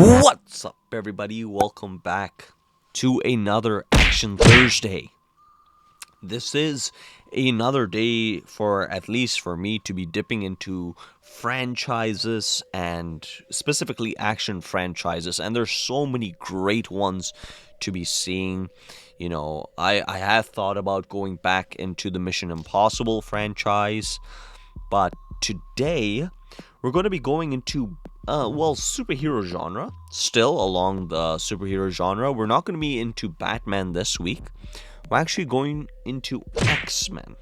What's up, everybody? Welcome back to another Action Thursday. This is another day for, at least for me, to be dipping into franchises and specifically action franchises. And there's so many great ones to be seeing. You know, I have thought about going back into the Mission Impossible franchise, but today we're going to be going into superhero genre. Still along the superhero genre. We're not going to be into Batman this week. We're actually going into X-Men.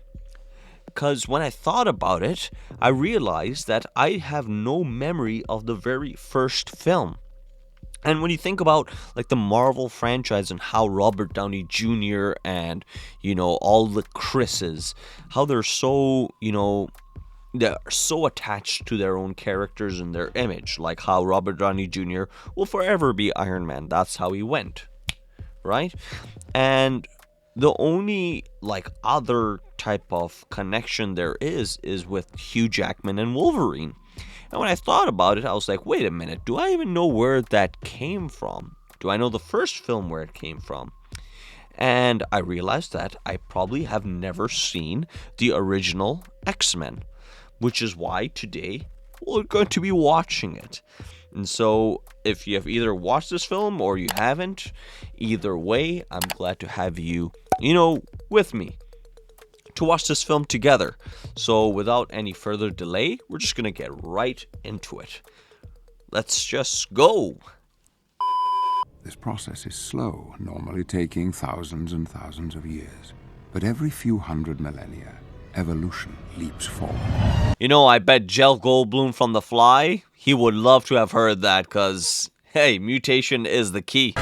Because when I thought about it, I realized that I have no memory of the very first film. And when you think about like the Marvel franchise and how Robert Downey Jr. and, you know, all the Chris's, how they're so, they're so attached to their own characters and their image, like how Robert Downey Jr. will forever be Iron Man. That's how he went, right? And the only other type of connection there is with Hugh Jackman and Wolverine. And when I thought about it, I was like, wait a minute, do I even know where that came from? Do I know the first film where it came from? And I realized that I probably have never seen the original X-Men, which is why today we're going to be watching it. And so if you have either watched this film or you haven't, either way, I'm glad to have you, with me to watch this film together. So without any further delay, we're just going to get right into it. Let's just go. This process is slow, normally taking thousands and thousands of years. But every few hundred millennia, evolution leaps forward. I bet Jeff Goldblum from The Fly, he would love to have heard that, because, hey, mutation is the key.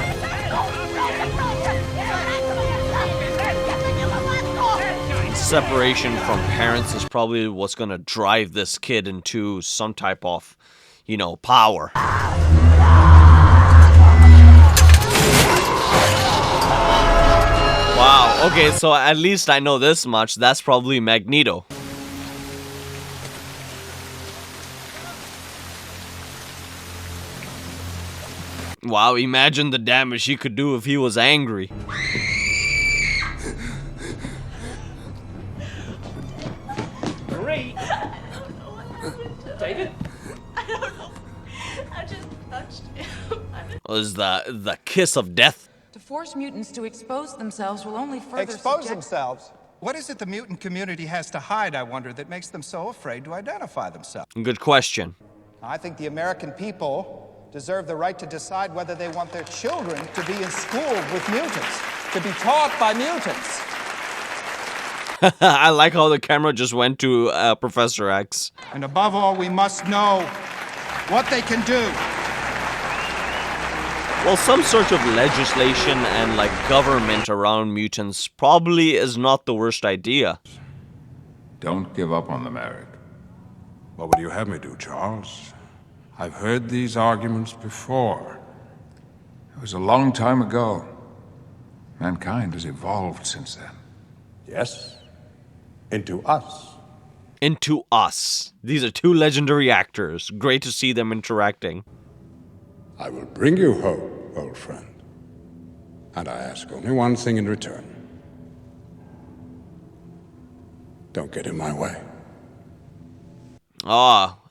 Separation from parents is probably what's going to drive this kid into some type of, power. Wow, okay, so at least I know this much. That's probably Magneto. Wow, imagine the damage he could do if he was angry. Marie! I don't know what happened to him. David? I don't know. I just touched him. Was the kiss of death? To force mutants to expose themselves will only further expose themselves? What is it the mutant community has to hide, I wonder, that makes them so afraid to identify themselves? Good question. I think the American people deserve the right to decide whether they want their children to be in school with mutants, to be taught by mutants. I like how the camera just went to Professor X. And above all, we must know what they can do. Well, some sort of legislation and government around mutants probably is not the worst idea. Don't give up on the merit. What would you have me do, Charles? I've heard these arguments before. It was a long time ago. Mankind has evolved since then. Yes? Into us. Into us. These are two legendary actors. Great to see them interacting. I will bring you hope, old friend. And I ask only one thing in return. Don't get in my way.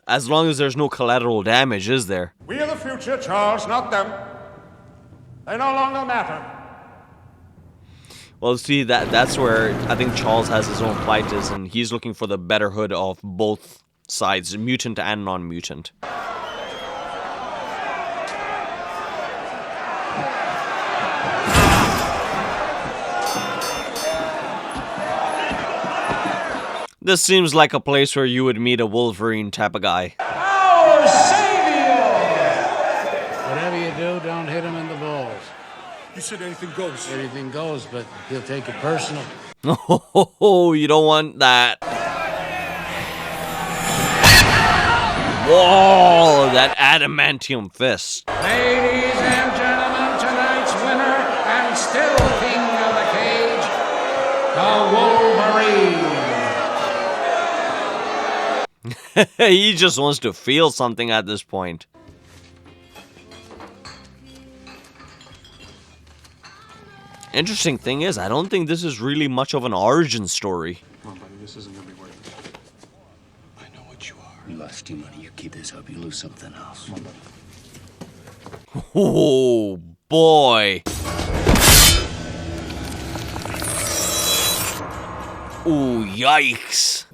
As long as there's no collateral damage, is there? We are the future, Charles, not them. They no longer matter. Well, see, that's where I think Charles has his own plight is, and he's looking for the betterhood of both sides, mutant and non-mutant. This seems like a place where you would meet a Wolverine type of guy. Our savior! Whatever you do, don't hit him in the balls. You said anything goes. Anything goes, but he'll take it personal. Oh, you don't want that. Whoa, that adamantium fist. Ladies and gentlemen, tonight's winner and still king of the cage, the Wolverine. He just wants to feel something at this point. Interesting thing is, I don't think this is really much of an origin story. Come on, buddy, this isn't gonna be worth it. I know what you are. You lost your money. You keep this up, you lose something else. Come on, buddy. Oh, boy. Oh, yikes.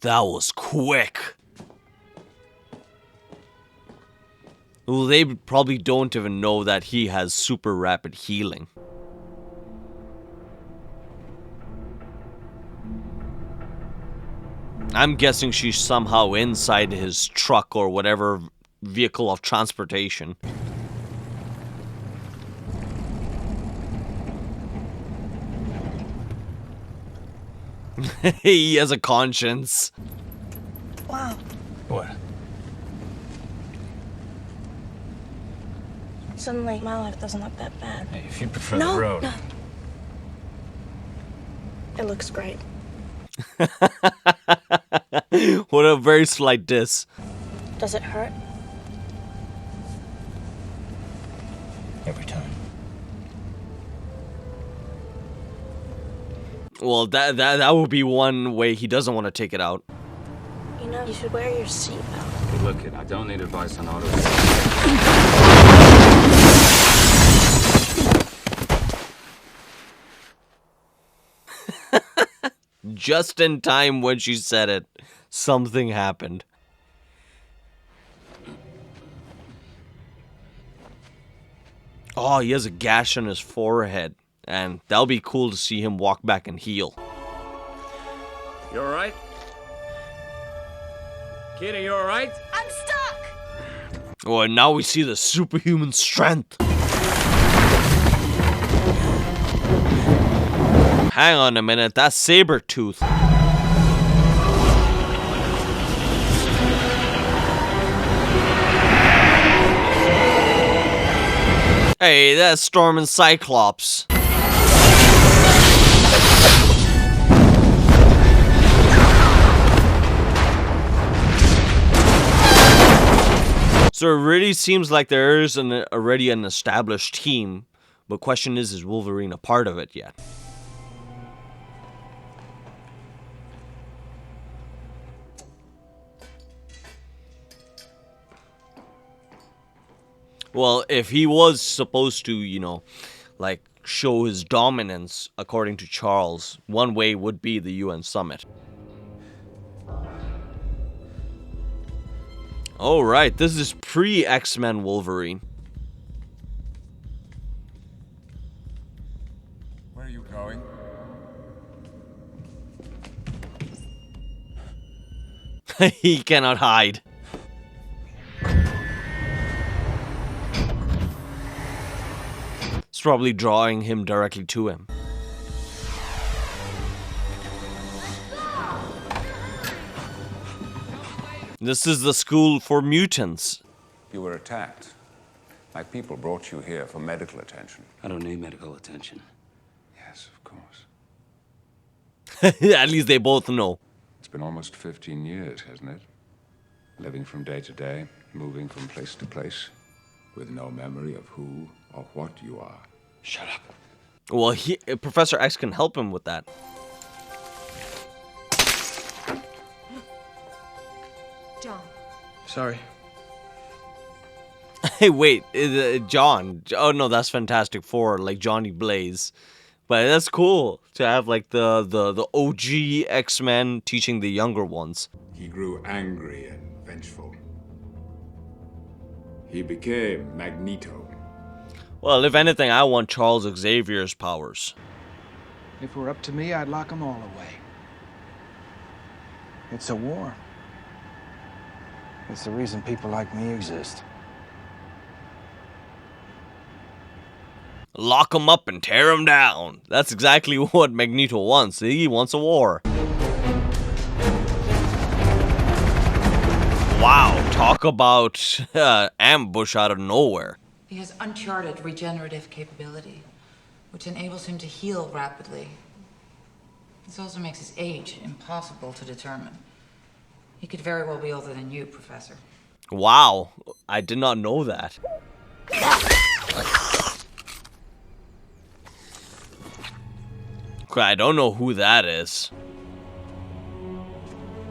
That was quick. Well, they probably don't even know that he has super rapid healing. I'm guessing she's somehow inside his truck or whatever vehicle of transportation. He has a conscience. Wow. What? Suddenly, my life doesn't look that bad. Hey, if you prefer the road. No. It looks great. What a very slight diss. Does it hurt? Every time. Well, that would be one way he doesn't want to take it out. You know, you should wear your seatbelt. Hey, look, kid, I don't need advice on auto. Just in time when she said it, something happened. Oh, he has a gash on his forehead, and that'll be cool to see him walk back and heal. You alright? Kid, are you alright? I'm stuck! Oh, and now we see the superhuman strength. Hang on a minute, that's Sabretooth. Hey, that's Storm and Cyclops. So it really seems like there is already an established team, but question is Wolverine a part of it yet? Well, if he was supposed to, you know, like, show his dominance, according to Charles, one way would be the UN summit. Alright, this is pre-X-Men Wolverine. Where are you going? He cannot hide. It's probably drawing him directly to him. This is the school for mutants. You were attacked. My people brought you here for medical attention. I don't need medical attention. Yes, of course. At least they both know. It's been almost 15 years, hasn't it? Living from day to day, moving from place to place, with no memory of who or what you are. Shut up. Well, Professor X can help him with that. John. Sorry. Hey, wait, John. Oh no, that's Fantastic Four, like Johnny Blaze. But that's cool to have like the OG X-Men teaching the younger ones. He grew angry and vengeful. He became Magneto. Well, if anything, I want Charles Xavier's powers. If it were up to me, I'd lock them all away. It's a war. It's the reason people like me exist. Lock him up and tear him down. That's exactly what Magneto wants. He wants a war. Wow, talk about ambush out of nowhere. He has uncharted regenerative capability, which enables him to heal rapidly. This also makes his age impossible to determine. He could very well be older than you, Professor. Wow, I did not know that. Okay, I don't know who that is.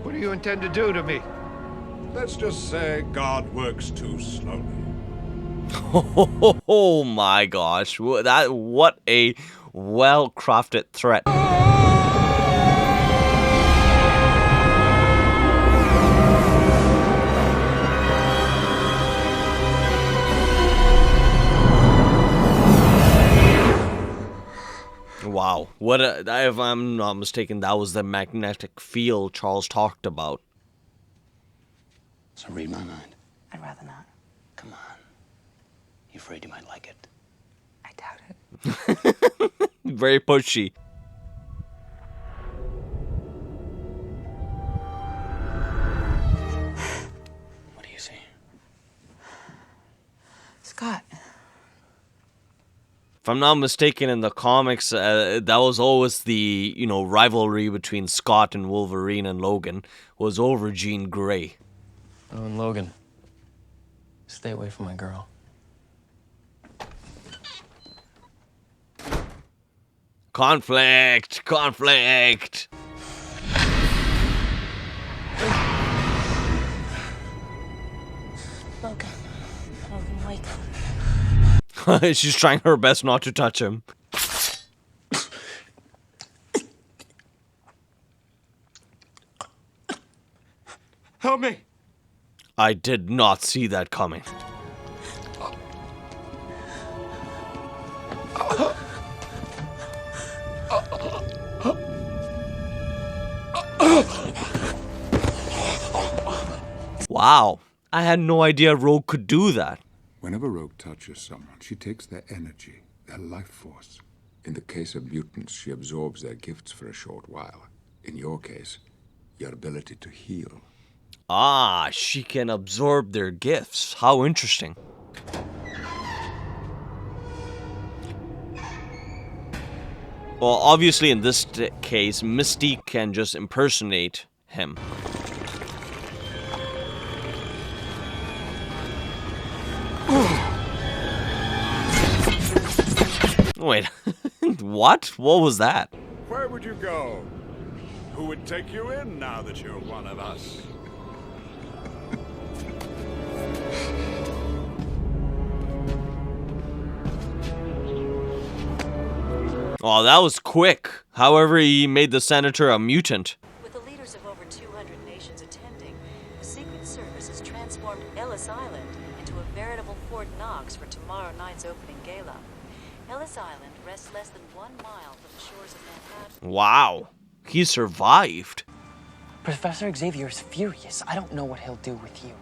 What do you intend to do to me? Let's just say God works too slowly. Oh my gosh, what a well-crafted threat. Wow, if I'm not mistaken, that was the magnetic field Charles talked about. So read my mind. I'd rather not. Come on. You afraid you might like it? I doubt it. Very pushy. What do you see? Scott. If I'm not mistaken, in the comics, that was always the, rivalry between Scott and Wolverine and Logan was over Jean Grey. Oh, and Logan. Stay away from my girl. Conflict! Conflict! Logan, wake up. She's trying her best not to touch him. Help me! I did not see that coming. Wow, I had no idea Rogue could do that. Whenever Rogue touches someone, she takes their energy, their life force. In the case of mutants, she absorbs their gifts for a short while. In your case, your ability to heal. Ah, she can absorb their gifts. How interesting. Well, obviously in this case, Mystique can just impersonate him. Wait, what? What was that? Where would you go? Who would take you in now that you're one of us? Oh, that was quick. However, he made the senator a mutant. With the leaders of over 200 nations attending, the Secret Service has transformed Ellis Island into a veritable Fort Knox for tomorrow night's opening gala. Ellis Island rests less than 1 mile from the shores of Manhattan. Wow, he survived. Professor Xavier's furious. I don't know what he'll do with you.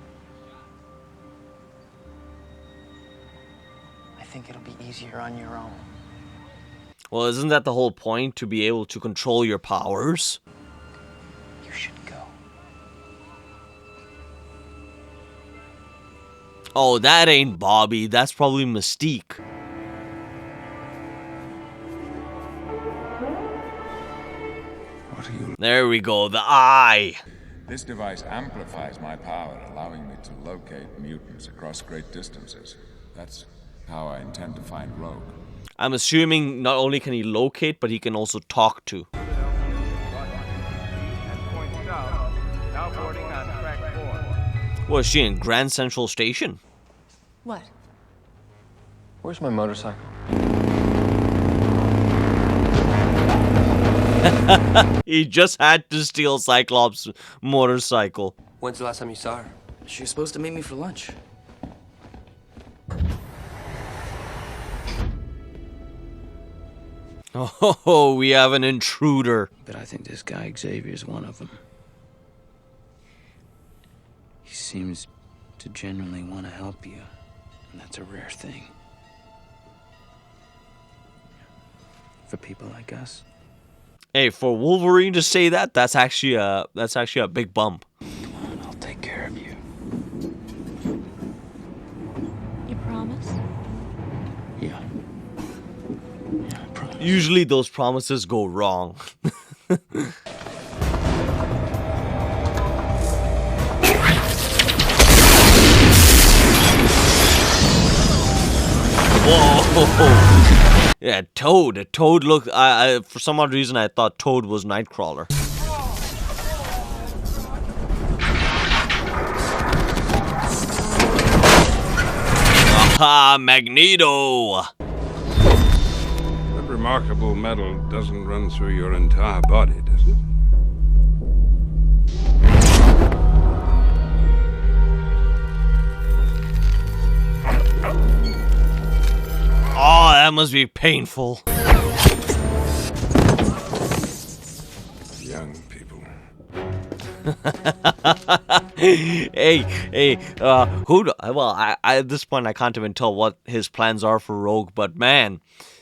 I think it'll be easier on your own. Well, isn't that the whole point, to be able to control your powers? You should go. Oh, that ain't Bobby. That's probably Mystique. What are you... There we go, the eye. This device amplifies my power, allowing me to locate mutants across great distances. That's how I intend to find Rogue. I'm assuming not only can he locate, but he can also talk to. Was she in Grand Central Station? What? Where's my motorcycle? He just had to steal Cyclops' motorcycle. When's the last time you saw her? She was supposed to meet me for lunch. Oh, we have an intruder. But I think this guy Xavier's one of them. He seems to genuinely want to help you, and that's a rare thing. For people like us. Hey, for Wolverine to say that, that's actually a big bump. Come on, I'll take care of you. You promise? Yeah. Usually those promises go wrong. Whoa! Yeah, Toad. Toad looked. For some odd reason, I thought Toad was Nightcrawler. Aha, Magneto! That remarkable metal doesn't run through your entire body, does it? Oh, that must be painful. Young people. hey, who? Well, I at this point I can't even tell what his plans are for Rogue, but man,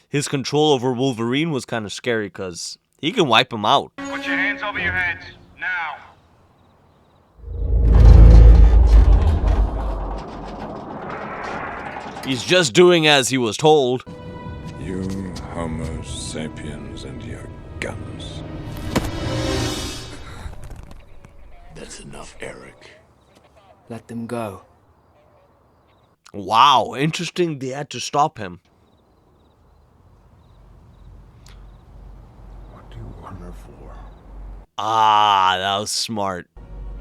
his control over Wolverine was kind of scary because he can wipe him out. Put your hands over your heads now. He's just doing as he was told. You Homo sapiens and your guns. That's enough, Eric. Let them go. Wow, interesting they had to stop him. What do you want her for? Ah, that was smart.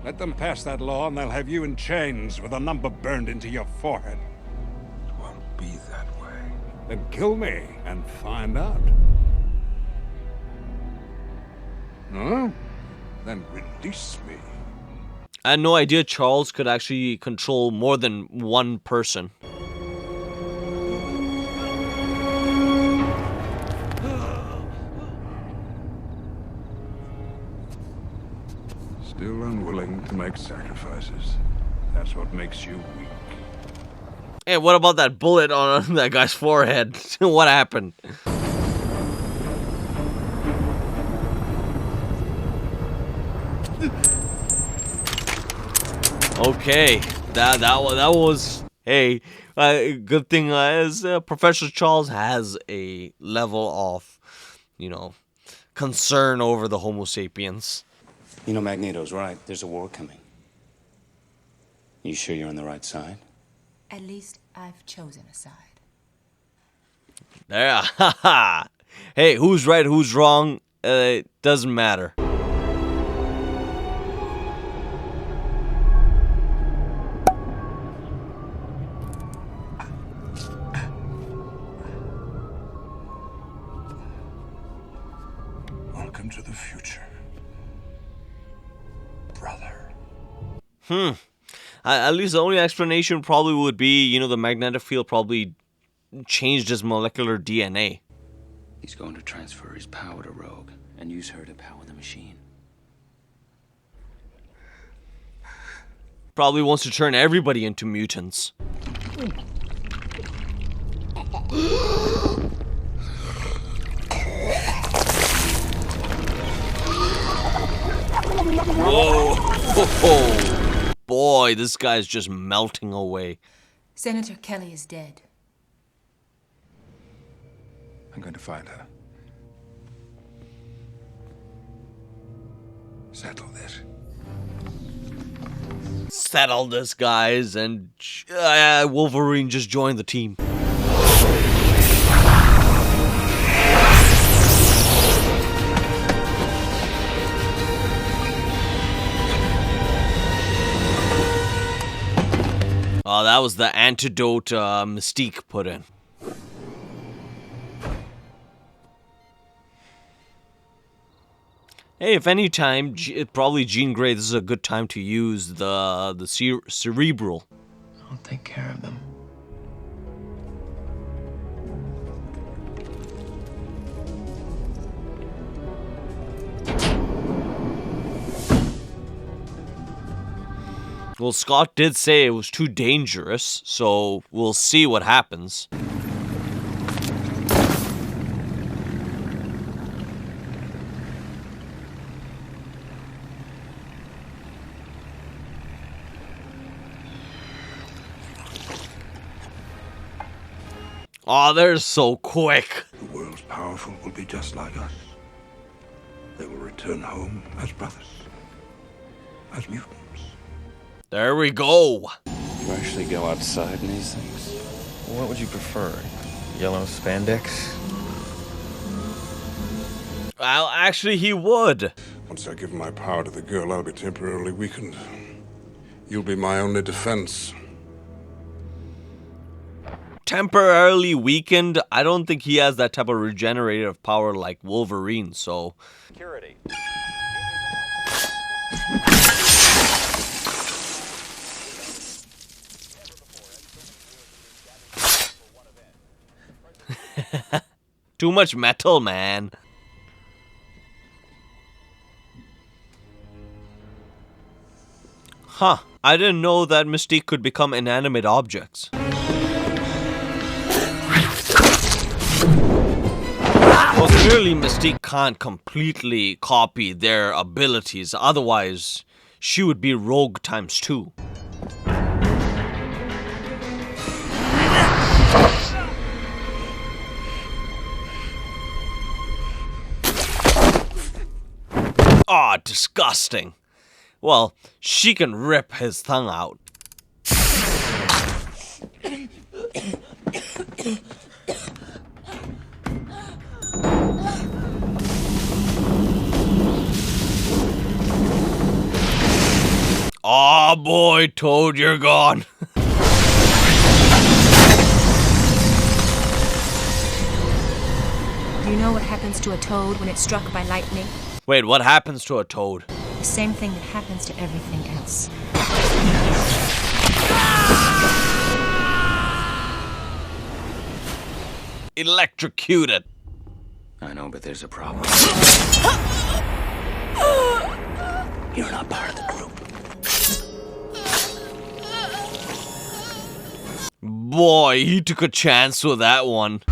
Let them pass that law and they'll have you in chains with a number burned into your forehead. It won't be that way. Then kill me and find out. No? Then release me. I had no idea Charles could actually control more than one person. Still unwilling to make sacrifices. That's what makes you weak. Hey, what about that bullet on that guy's forehead? What happened? Okay, that was hey. Good thing is Professor Charles has a level of, concern over the Homo sapiens. You know, Magneto's right. There's a war coming. You sure you're on the right side? At least I've chosen a side. There, haha. Hey, who's right, who's wrong? It doesn't matter. Welcome to the future, brother. At least the only explanation probably would be, the magnetic field probably changed his molecular DNA. He's going to transfer his power to Rogue and use her to power the machine. Probably wants to turn everybody into mutants. Whoa! Oh, boy, this guy's just melting away. Senator Kelly is dead. I'm going to find her. Settle this. Settle this, guys, and Wolverine just joined the team. Oh, that was the antidote Mystique put in. Hey, if any time, probably Jean Grey, this is a good time to use the cerebral. I'll take care of them. Well, Scott did say it was too dangerous, so we'll see what happens. Oh, they're so quick. The world's powerful will be just like us. They will return home as brothers, as mutants. There we go. You actually go outside in these things? What would you prefer? Yellow spandex? Well, actually, he would. Once I give my power to the girl, I'll be temporarily weakened. You'll be my only defense. Temporarily weakened. I don't think he has that type of regenerative power like Wolverine, so... Security. Too much metal, man. Huh. I didn't know that Mystique could become inanimate objects. Well, clearly Mystique can't completely copy their abilities, otherwise she would be rogue times 2. Ah, disgusting. Well, she can rip his tongue out. Aw, boy, Toad, you're gone. Do you know what happens to a toad when it's struck by lightning? Wait, what happens to a toad? The same thing that happens to everything else. Electrocuted. I know, but there's a problem. You're not part of the group. Boy, he took a chance with that one.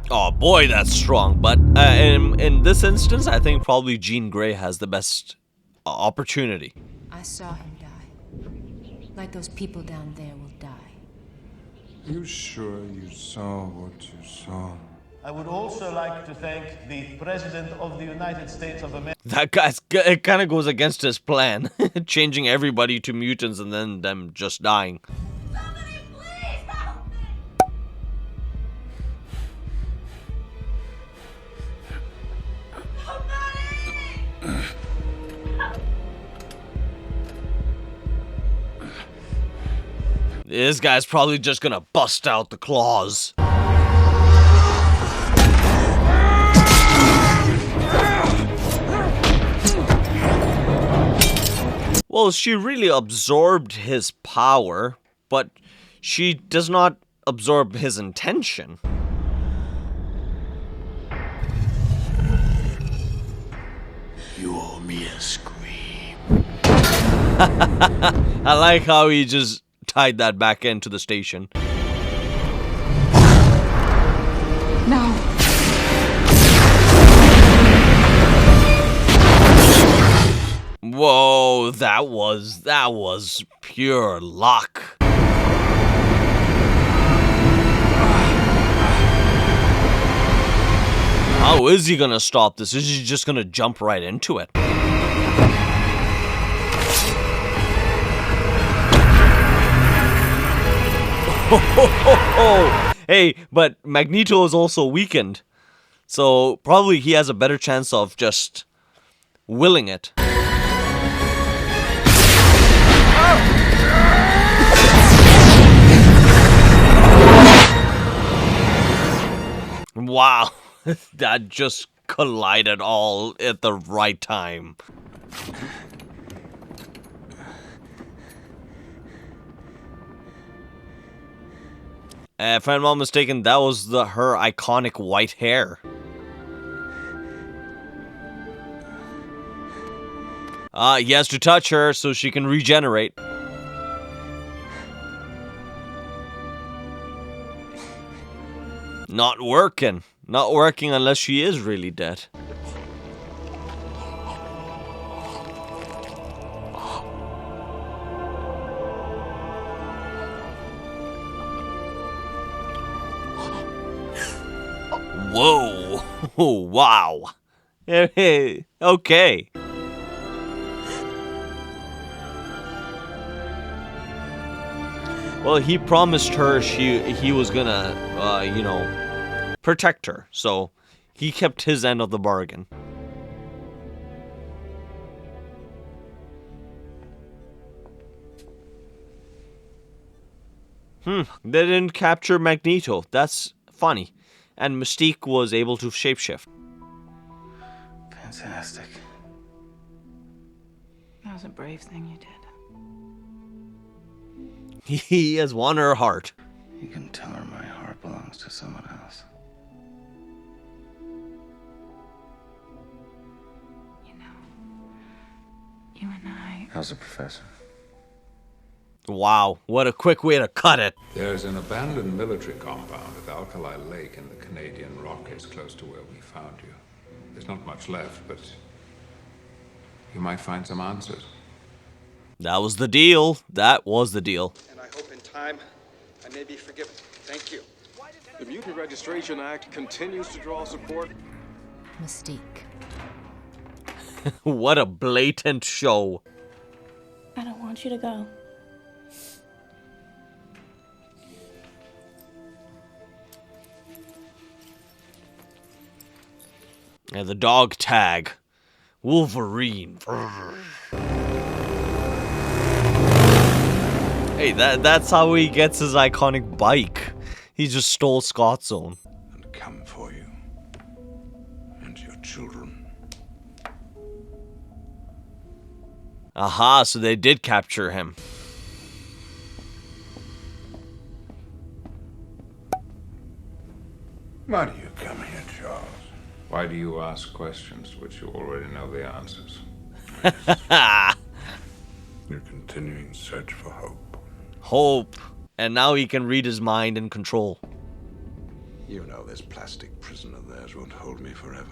Oh boy, that's strong. But in this instance, I think probably Jean Grey has the best opportunity. I saw him die. Like those people down there will die. You sure you saw what you saw? I would also like to thank the President of the United States of America. That guy's, it kind of goes against his plan. Changing everybody to mutants and then them just dying. Somebody please help me! This guy's probably just gonna bust out the claws. Well, she really absorbed his power, but she does not absorb his intention. You owe me a scream. I like how he just tied that back into the station. No. Whoa, that was pure luck. How is he gonna stop this? Is he just gonna jump right into it? Hey, but Magneto is also weakened. So probably he has a better chance of just willing it. Wow, that just collided all at the right time. If I'm not mistaken, that was her iconic white hair. He has to touch her so she can regenerate. Not working. Not working unless she is really dead. Whoa. Wow. Okay. Well, he promised her he was gonna, you know, protect her. So he kept his end of the bargain. They didn't capture Magneto. That's funny. And Mystique was able to shapeshift. Fantastic. That was a brave thing you did. He has won her heart. You can tell her my heart belongs to someone else. You and I. How's the professor? Wow, what a quick way to cut it. There's an abandoned military compound at Alkali Lake in the Canadian Rockies, close to where we found you. There's not much left, but you might find some answers. That was the deal. That was the deal. And I hope in time I may be forgiven. Thank you. The Mutant Registration Act continues to draw support. Mystique. What a blatant show. I don't want you to go. And the dog tag. Wolverine. Hey, that's how he gets his iconic bike. He just stole Scott's own. And come for you. And your children. Aha, so they did capture him. Why do you come here, Charles? Why do you ask questions which you already know the answers? Your continuing search for hope. Hope. And now he can read his mind and control. You know this plastic prison of theirs won't hold me forever.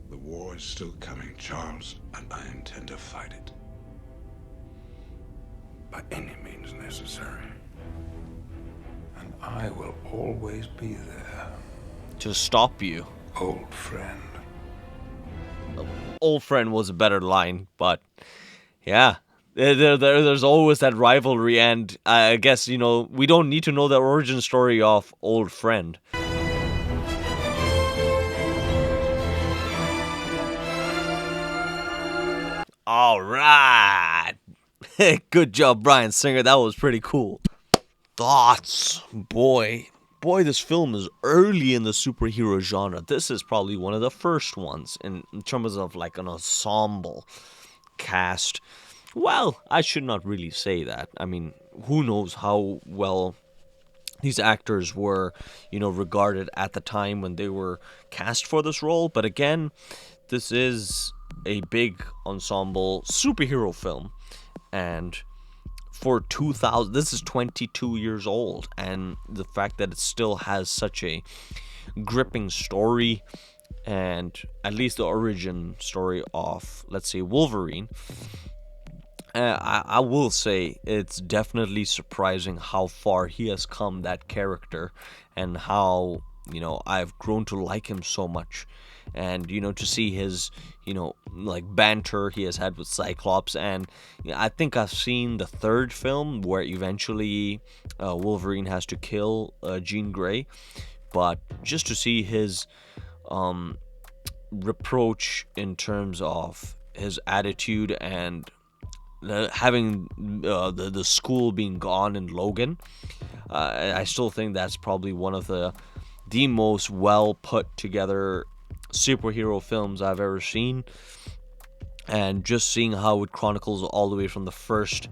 The war is still coming, Charles, and I intend to fight it. By any means necessary. And I will always be there. To stop you. Old friend. Old friend was a better line, but yeah. There's always that rivalry, and I guess, you know, we don't need to know the origin story of Old Friend. All right. Good job, Bryan Singer. That was pretty cool. Thoughts? Boy, this film is early in the superhero genre. This is probably one of the first ones in terms of like an ensemble cast. Well, I should not really say that. I mean, who knows how well these actors were, you know, regarded at the time when they were cast for this role. But again, this is a big ensemble superhero film. And for 2000, this is 22 years old. And the fact that it still has such a gripping story, and at least the origin story of, let's say, Wolverine, I will say it's definitely surprising how far he has come, that character, and how, you know, I've grown to like him so much. And, you know, to see his, you know, like banter he has had with Cyclops. And you know, I think I've seen the third film where eventually Wolverine has to kill Jean Grey. But just to see his reproach in terms of his attitude and having the school being gone in Logan, I still think that's probably one of the most well put together superhero films I've ever seen. And just seeing how it chronicles all the way from the first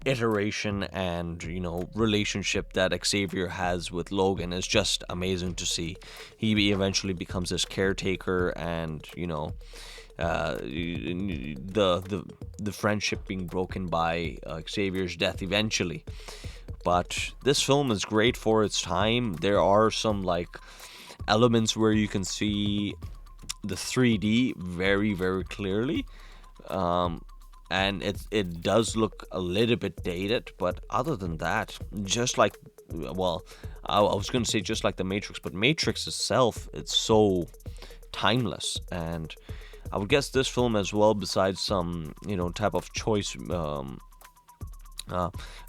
iteration and, you know, relationship that Xavier has with Logan is just amazing to see. He eventually becomes his caretaker, and, you know, the friendship being broken by Xavier's death eventually. But this film is great for its time. There are some like elements where you can see the 3D very, very clearly, and it does look a little bit dated, but other than that, just like, well, I was going to say just like the Matrix, but Matrix itself, it's so timeless. And I would guess this film as well, besides some, you know, type of choice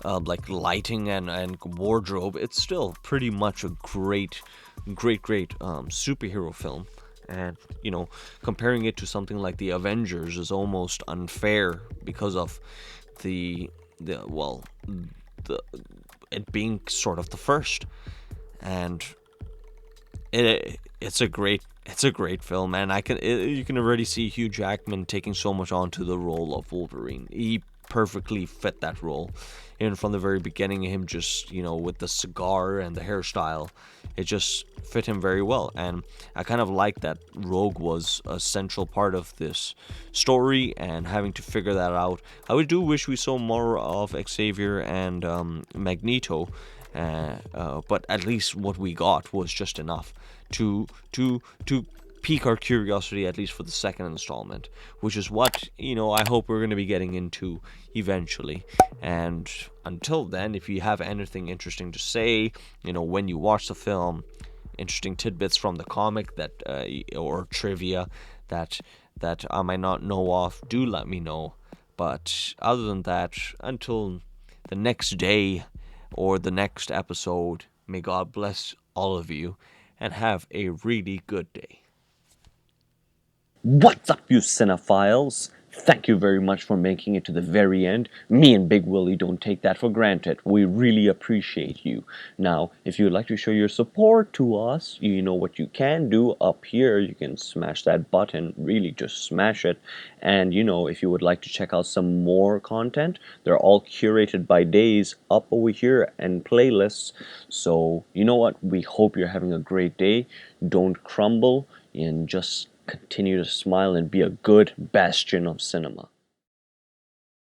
like lighting and wardrobe, it's still pretty much a great superhero film. And comparing it to something like the Avengers is almost unfair because of the well, the it being sort of the first. And it's a great film, and you can already see Hugh Jackman taking so much onto the role of Wolverine. He perfectly fit that role, and from the very beginning, him just with the cigar and the hairstyle, it just fit him very well. And I kind of like that Rogue was a central part of this story, and having to figure that out. I do wish we saw more of Xavier and Magneto. But at least what we got was just enough to pique our curiosity, at least for the second installment, which is what I hope we're going to be getting into eventually. And until then, if you have anything interesting to say, when you watch the film, interesting tidbits from the comic that or trivia that I might not know of, do let me know. But other than that, until the next day or the next episode, may God bless all of you and have a really good day. What's up, you cinephiles? Thank you very much for making it to the very end. Me and Big Willie don't take that for granted. We really appreciate you. Now, if you'd like to show your support to us, you know what you can do up here. You can smash that button, really just smash it. And if you would like to check out some more content, they're all curated by days up over here and playlists. So, you know what? We hope you're having a great day. Don't crumble and just continue to smile and be a good bastion of cinema.